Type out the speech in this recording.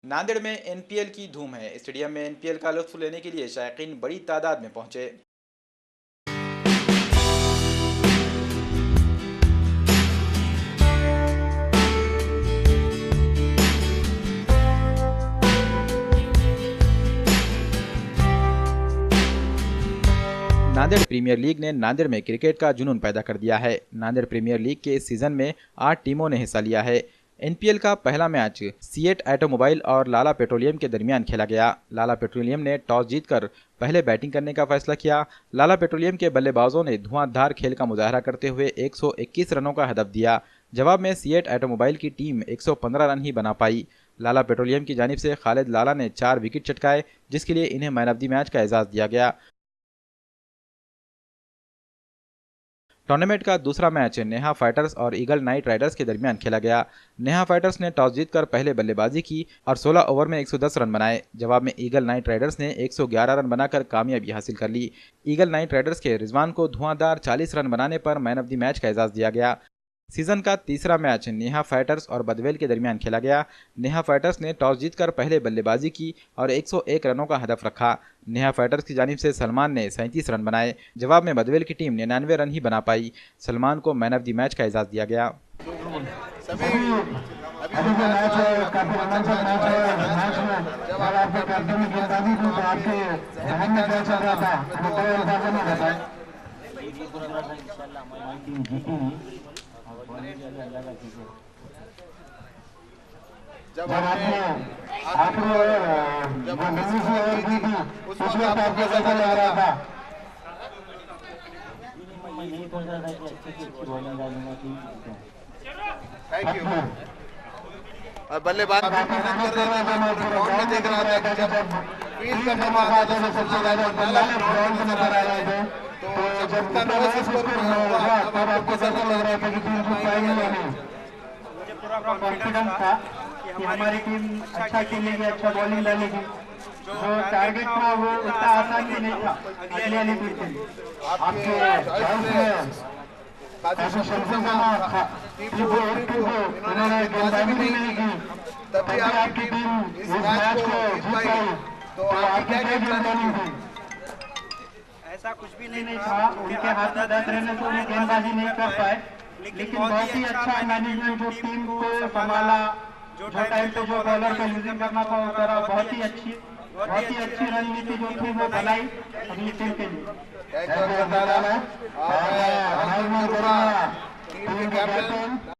नांदेड़ में एनपीएल की धूम है। स्टेडियम में एनपीएल का लुत्फ लेने के लिए शायकीन बड़ी तादाद में पहुंचे। नांदेड़ प्रीमियर लीग ने नांदेड़ में क्रिकेट का जुनून पैदा कर दिया है। नांदेड़ प्रीमियर लीग के इस सीजन में 8 टीमों ने हिस्सा लिया है। एनपीएल का पहला मैच सीएट ऑटोमोबाइल और लाला पेट्रोलियम के दरमियान खेला गया। लाला पेट्रोलियम ने टॉस जीतकर पहले बैटिंग करने का फैसला किया। लाला पेट्रोलियम के बल्लेबाजों ने धुआंधार खेल का मुजाहरा करते हुए 121 रनों का हदफ दिया। जवाब में सीएट ऑटोमोबाइल की टीम 115 रन ही बना पाई। लाला पेट्रोलियम की जानिब से खालिद लाला ने 4 विकेट चटकाए, जिसके लिए इन्हें मैन ऑफ द मैच का एजाज दिया गया। टूर्नामेंट का दूसरा मैच नेहा फाइटर्स और ईगल नाइट राइडर्स के दरमियान खेला गया। नेहा फाइटर्स ने टॉस जीतकर पहले बल्लेबाजी की और 16 ओवर में 110 रन बनाए। जवाब में ईगल नाइट राइडर्स ने 111 रन बनाकर कामयाबी हासिल कर ली। ईगल नाइट राइडर्स के रिजवान को धुआंधार 40 रन बनाने पर मैन ऑफ द मैच का एजाज दिया गया। सीजन का तीसरा मैच नेहा फाइटर्स और बदवेल के दरमियान खेला गया। नेहा फाइटर्स ने टॉस जीतकर पहले बल्लेबाजी की और 101 रनों का हदफ रखा। नेहा फाइटर्स की जानिब से सलमान ने 37 रन बनाए। जवाब में बदवेल की टीम 99 रन ही बना पाई। सलमान को मैन ऑफ द मैच का एजाज दिया गया। जब आपने उस वक्त आपको कैसा लग रहा था? Thank you. और बल्लेबाज भी मेहनत कर रहे थे। मैं ग्राउंड में देख रहा था कि जब फील्ड करने में आता था तो सबसे ज्यादा पहला ग्राउंड में नजर आ रहे थे। तो जब का नर्वस स्कोर हुआ तब आपको कैसा लग रहा था कि टीम को पाएंगे नहीं? मुझे पूरा कॉन्फिडेंस था कि हमारी टीम अच्छा खेलेगी, अच्छा बॉलिंग डालेगी। जो टारगेट था वो उतना आसान भी नहीं था अगले वाली टीम के लिए। आपके काफी टीम उन्होंने गेंदबाजी नहीं की, तब भी आपकी टीम इस मैच को जीत पाई। तो आपकी क्या गेंदबाजी थी? ऐसा कुछ भी नहीं था। उनके हाथ में 10 रहने से उन्हें गेंदबाजी नहीं कर पाए, लेकिन बहुत ही अच्छा मैनेजमेंट जो टीम को संभाला, जो टाइम पे जो बॉलर का यूजिंग करना था वो करा। बहुत ही अच्छी रणनीति जो थी वो बनाई अगली टीम के लिए। टीम के कैप्टन